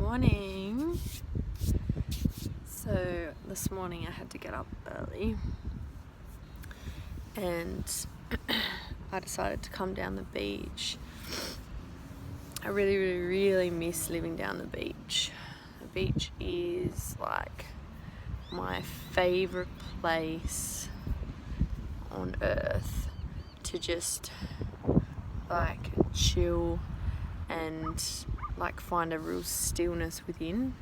morning. So this morning I had to get up early and I decided to come down the beach. I really miss living down the beach. The beach is like my favorite place on earth to just like chill and like find a real stillness within.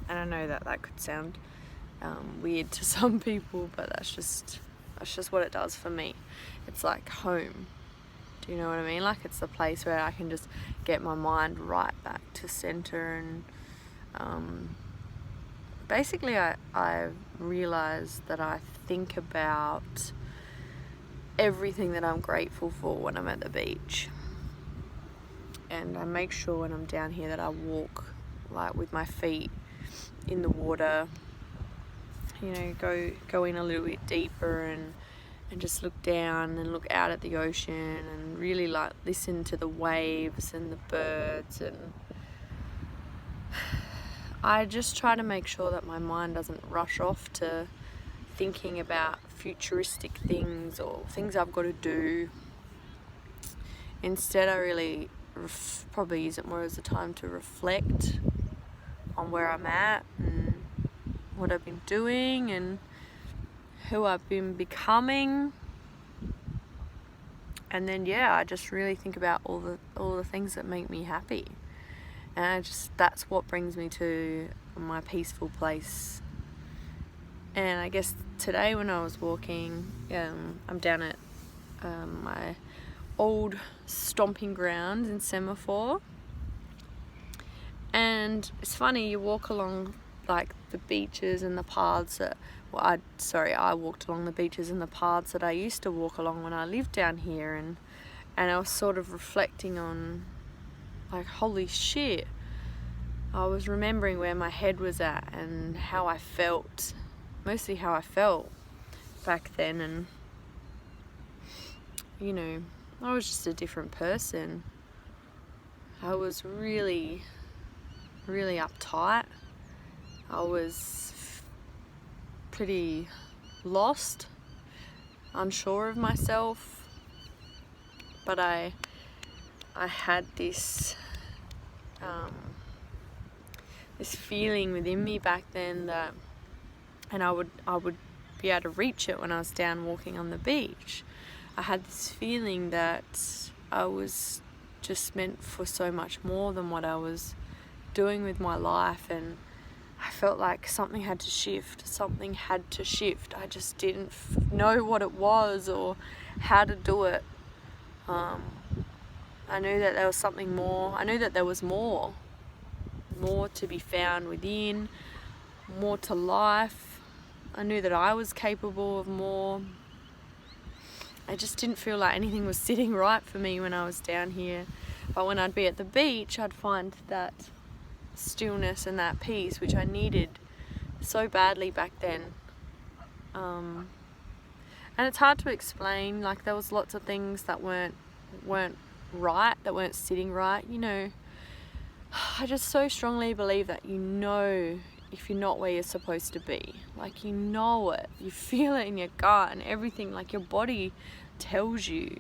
And I know that could sound weird to some people, but that's just what it does for me. It's like home. Do you know what I mean? Like it's the place where I can just get my mind right back to center, and basically I realize that I think about everything that I'm grateful for when I'm at the beach. And I make sure when I'm down here that I walk like with my feet in the water, you know, go in a little bit deeper and just look down and look out at the ocean and really like listen to the waves and the birds. And I just try to make sure that my mind doesn't rush off to thinking about futuristic things or things I've got to do. Instead, I really probably use it more as a time to reflect on where I'm at and what I've been doing and who I've been becoming. And then I just really think about all the things that make me happy. And that's what brings me to my peaceful place. And I guess today when I was walking, I'm down at my old stomping ground in Semaphore, and it's funny, you walk along like the beaches and the paths that I walked along the beaches and the paths that I used to walk along when I lived down here, and I was sort of reflecting on like, holy shit, I was remembering where my head was at and how I felt, mostly how I felt back then. And you know, I was just a different person. I was really uptight. I was pretty lost, unsure of myself, but I had this feeling within me back then that, and I would be able to reach it when I was down walking on the beach. I had this feeling that I was just meant for so much more than what I was doing with my life, and I felt like something had to shift. I just didn't know what it was or how to do it. I knew that there was something more. I knew that there was more to be found within, more to life. I knew that I was capable of more. I just didn't feel like anything was sitting right for me when I was down here. But when I'd be at the beach, I'd find that stillness and that peace, which I needed so badly back then. And it's hard to explain. Like, there was lots of things that weren't right, that weren't sitting right. You know, I just so strongly believe that if you're not where you're supposed to be. Like, you know it, you feel it in your gut and everything, like your body tells you.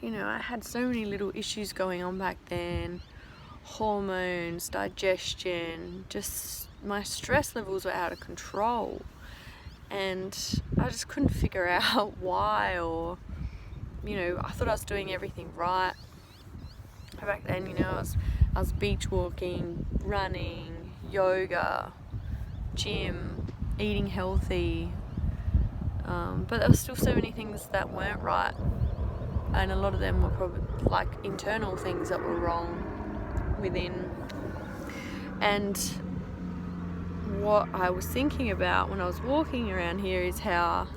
You know, I had so many little issues going on back then, hormones, digestion, just my stress levels were out of control, and I just couldn't figure out why. Or, you know, I thought I was doing everything right back then. You know, I was beach walking, running, yoga, gym, eating healthy, but there were still so many things that weren't right, and a lot of them were probably like internal things that were wrong within. And what I was thinking about when I was walking around here is how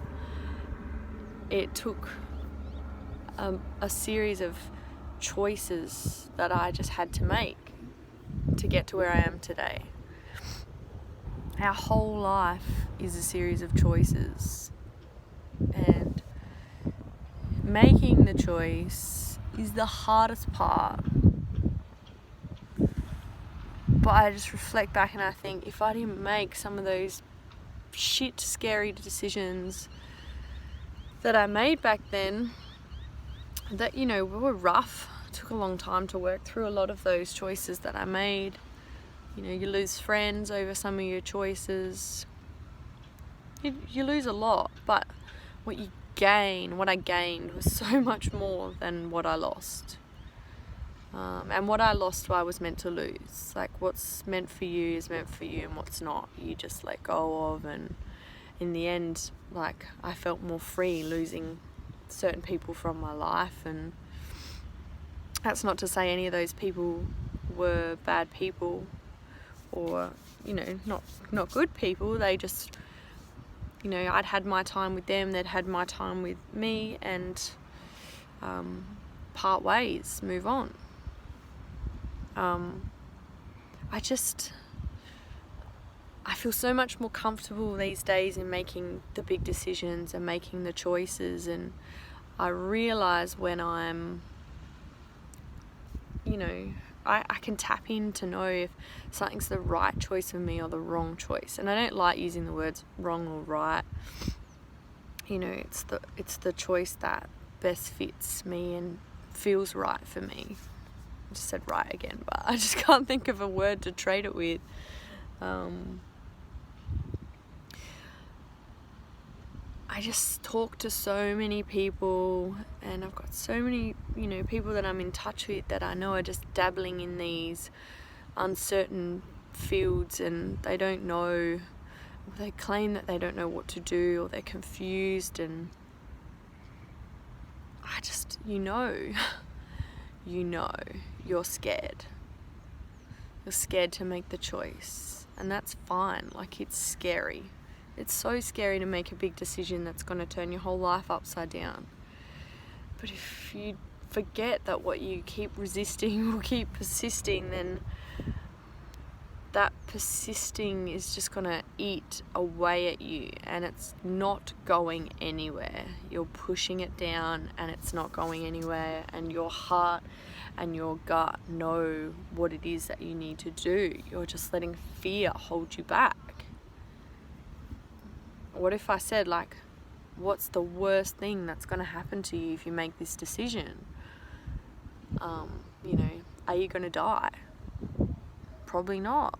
it took a series of choices that I just had to make to get to where I am today. Our whole life is a series of choices, and making the choice is the hardest part. But I just reflect back and I think, if I didn't make some of those shit scary decisions that I made back then, that, you know, were rough. It took a long time to work through a lot of those choices that I made. You know, you lose friends over some of your choices. You lose a lot, but what I gained was so much more than what I lost. And what I lost, I was meant to lose. Like, what's meant for you is meant for you, and what's not, you just let go of. And in the end, like, I felt more free losing certain people from my life. And that's not to say any of those people were bad people, or, you know, not good people. They just, you know, I'd had my time with them, they'd had my time with me, and part ways, move on. I feel so much more comfortable these days in making the big decisions and making the choices, and I realise when I'm, you know, I can tap in to know if something's the right choice for me or the wrong choice. And I don't like using the words wrong or right. You know, it's the choice that best fits me and feels right for me. I just said right again, but I just can't think of a word to trade it with. I just talk to so many people, and I've got so many, you know, people that I'm in touch with that I know are just dabbling in these uncertain fields, and they don't know, they claim that they don't know what to do, or they're confused. And I just, you know, you're scared. You're scared to make the choice, and that's fine. Like, it's scary. It's so scary to make a big decision that's going to turn your whole life upside down. But if you forget that what you keep resisting will keep persisting, then that persisting is just going to eat away at you, and it's not going anywhere. You're pushing it down and it's not going anywhere, and your heart and your gut know what it is that you need to do. You're just letting fear hold you back. What if I said, like, what's the worst thing that's going to happen to you if you make this decision? You know, are you going to die? Probably not.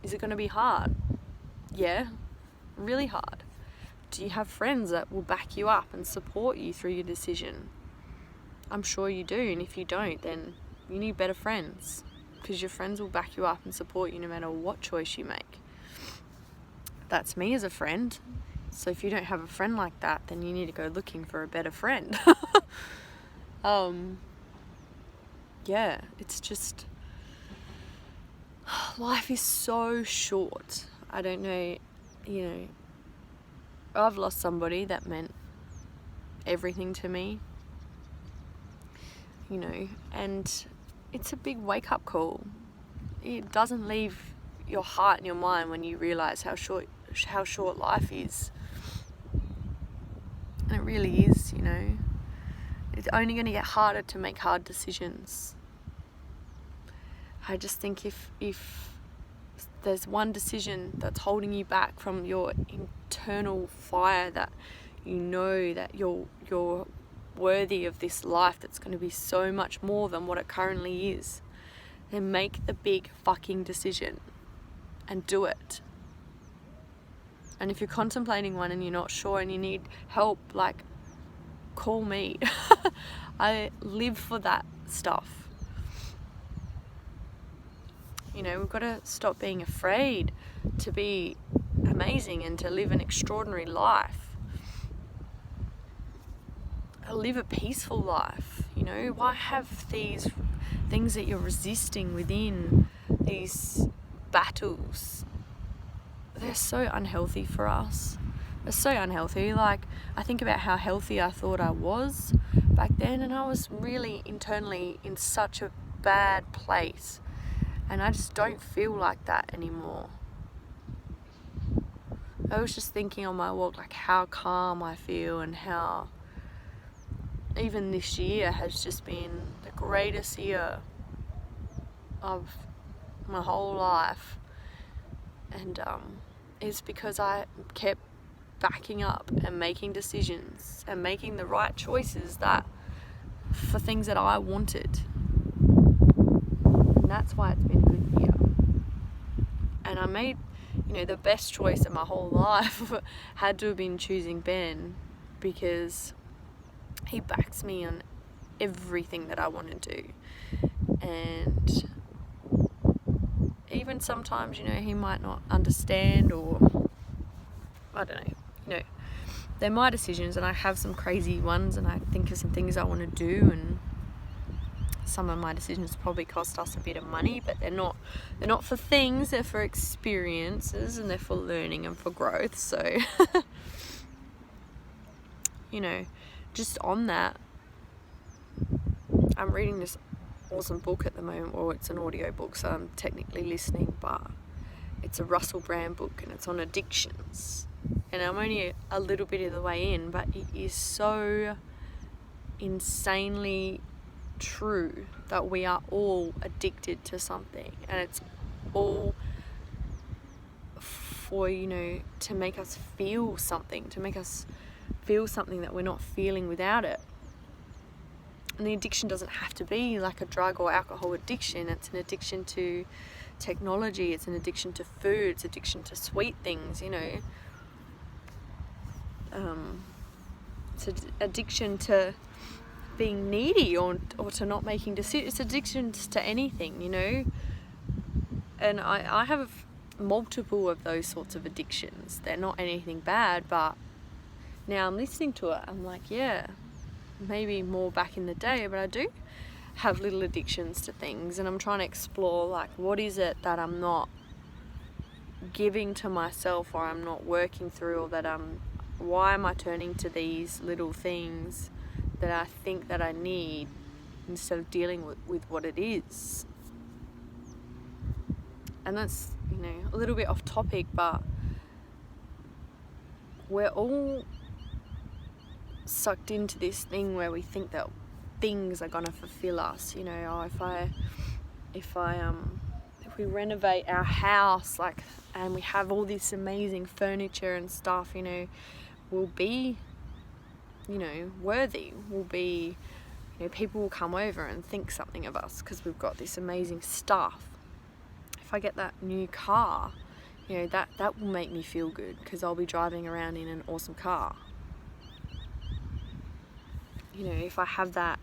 Is it going to be hard? Yeah, really hard. Do you have friends that will back you up and support you through your decision? I'm sure you do, and if you don't, then you need better friends, because your friends will back you up and support you no matter what choice you make. That's me as a friend. So if you don't have a friend like that, then you need to go looking for a better friend. Yeah, it's just, life is so short. I don't know, you know, I've lost somebody that meant everything to me, you know, and it's a big wake-up call. It doesn't leave your heart and your mind when you realise how short life is. And it really is, you know. It's only going to get harder to make hard decisions. I just think if there's one decision that's holding you back from your internal fire, that you know that you're worthy of this life that's going to be so much more than what it currently is, then make the big fucking decision and do it. And if you're contemplating one and you're not sure and you need help, like, call me. I live for that stuff. You know, we've got to stop being afraid to be amazing and to live an extraordinary life. Live a peaceful life, you know. Why have these things that you're resisting within, these battles? They're so unhealthy for us. They're so unhealthy. Like, I think about how healthy I thought I was back then, and I was really internally in such a bad place, and I just don't feel like that anymore. I was just thinking on my walk, like, how calm I feel, and how even this year has just been the greatest year of my whole life. And it's because I kept backing up and making decisions and making the right choices that for things that I wanted. And that's why it's been a good year. And I made, the best choice in my whole life had to have been choosing Ben, because he backs me on everything that I want to do. And even sometimes, he might not understand, or I don't know, they're my decisions, and I have some crazy ones, and I think of some things I want to do, and some of my decisions probably cost us a bit of money, but they're not for things, they're for experiences, and they're for learning and for growth. So just on that, I'm reading this awesome book at the moment. Well, it's an audio book, so I'm technically listening, but it's a Russell Brand book, and it's on addictions. And I'm only a little bit of the way in, but it is so insanely true that we are all addicted to something, and it's all for to make us feel something, that we're not feeling without it. And the addiction doesn't have to be like a drug or alcohol addiction. It's an addiction to technology, it's an addiction to food, it's addiction to sweet things, it's an addiction to being needy, or to not making decisions. It's addictions to anything, and I have multiple of those sorts of addictions. They're not anything bad, but now I'm listening to it, I'm like, yeah, maybe more back in the day, but I do have little addictions to things, and I'm trying to explore, like, what is it that I'm not giving to myself, or I'm not working through, or why am I turning to these little things that I think that I need, instead of dealing with what it is. And that's, a little bit off topic, but we're all sucked into this thing where we think that things are going to fulfill us. If we renovate our house, and we have all this amazing furniture and stuff, we'll be worthy. We'll be, people will come over and think something of us because we've got this amazing stuff. If I get that new car, that will make me feel good, because I'll be driving around in an awesome car. If I have that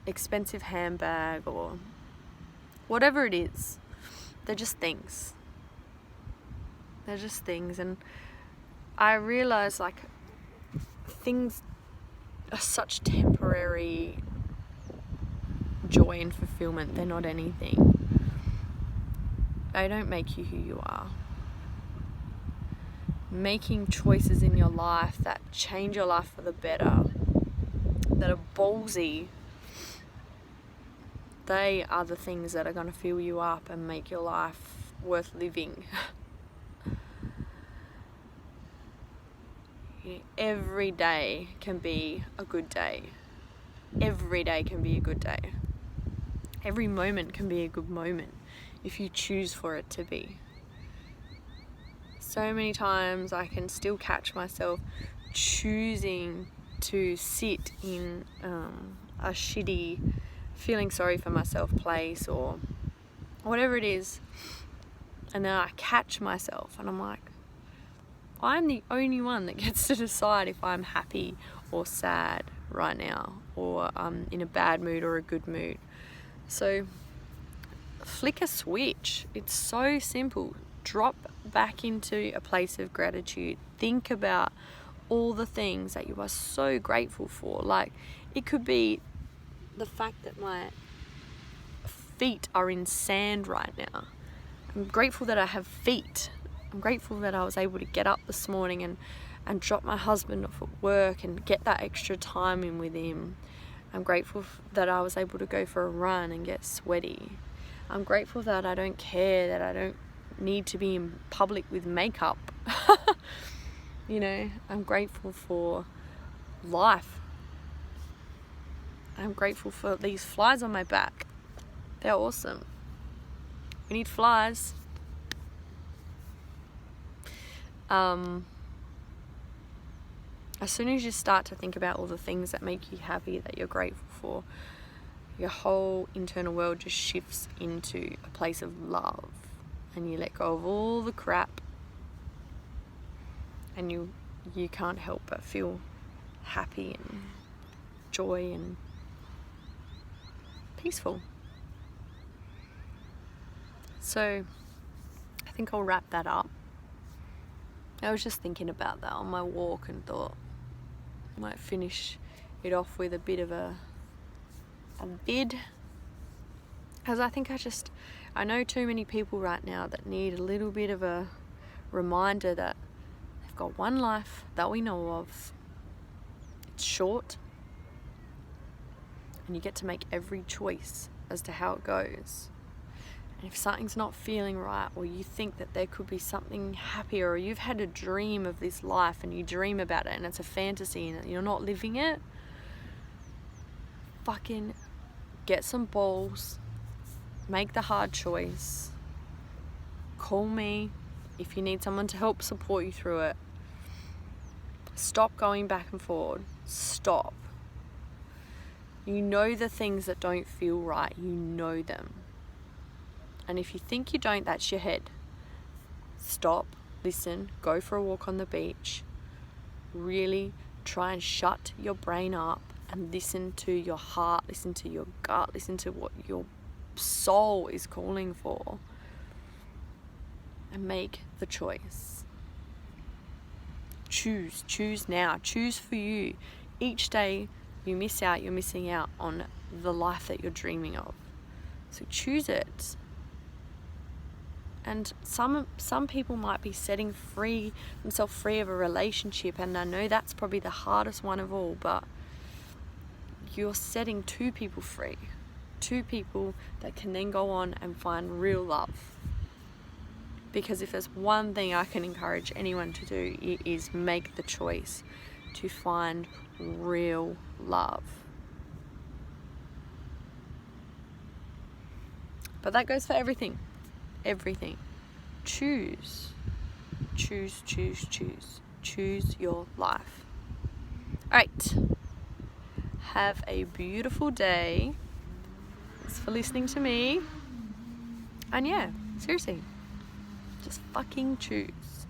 expensive handbag, or whatever it is, they're just things. And I realize, things are such temporary joy and fulfillment. They're not anything. They don't make you who you are. Making choices in your life that change your life for the better, that are ballsy, they are the things that are going to fill you up and make your life worth living. Every day can be a good day. Every day can be a good day. Every moment can be a good moment if you choose for it to be. So many times I can still catch myself choosing to sit in a shitty, feeling sorry for myself place, or whatever it is, and then I catch myself and I'm like, I'm the only one that gets to decide if I'm happy or sad right now, or I'm in a bad mood or a good mood. So flick a switch. It's so simple. Drop back into a place of gratitude. Think about all the things that you are so grateful for. It could be the fact that my feet are in sand right now. I'm grateful that I have feet. I'm grateful that I was able to get up this morning and drop my husband off at work and get that extra time in with him. I'm grateful that I was able to go for a run and get sweaty. I'm grateful that I don't care, that I don't need to be in public with makeup. I'm grateful for life. I'm grateful for these flies on my back. They're awesome. We need flies. As soon as you start to think about all the things that make you happy, that you're grateful for, your whole internal world just shifts into a place of love, and you let go of all the crap, and you can't help but feel happy and joy and peaceful. So I think I'll wrap that up. I was just thinking about that on my walk and thought I might finish it off with a bit of a vid, because I think I know too many people right now that need a little bit of a reminder that they've got one life that we know of. It's short, and you get to make every choice as to how it goes. And if something's not feeling right, or you think that there could be something happier, or you've had a dream of this life and you dream about it and it's a fantasy and you're not living it, fucking get some balls, make the hard choice, call me if you need someone to help support you through it. Stop going back and forward. Stop. You know the things that don't feel right, you know them. And if you think you don't, that's your head. Stop, listen, go for a walk on the beach. Really try and shut your brain up and listen to your heart, listen to your gut, listen to what your soul is calling for. And make the choice. Choose now. Choose for you. Each day you miss out, you're missing out on the life that you're dreaming of. So choose it. And some people might be setting themselves free of a relationship, and I know that's probably the hardest one of all, but you're setting two people free. Two people that can then go on and find real love. Because if there's one thing I can encourage anyone to do, it is make the choice to find real love. But that goes for everything. Everything. Choose your life. Alright, have a beautiful day. Thanks for listening to me, and yeah, seriously, just fucking choose.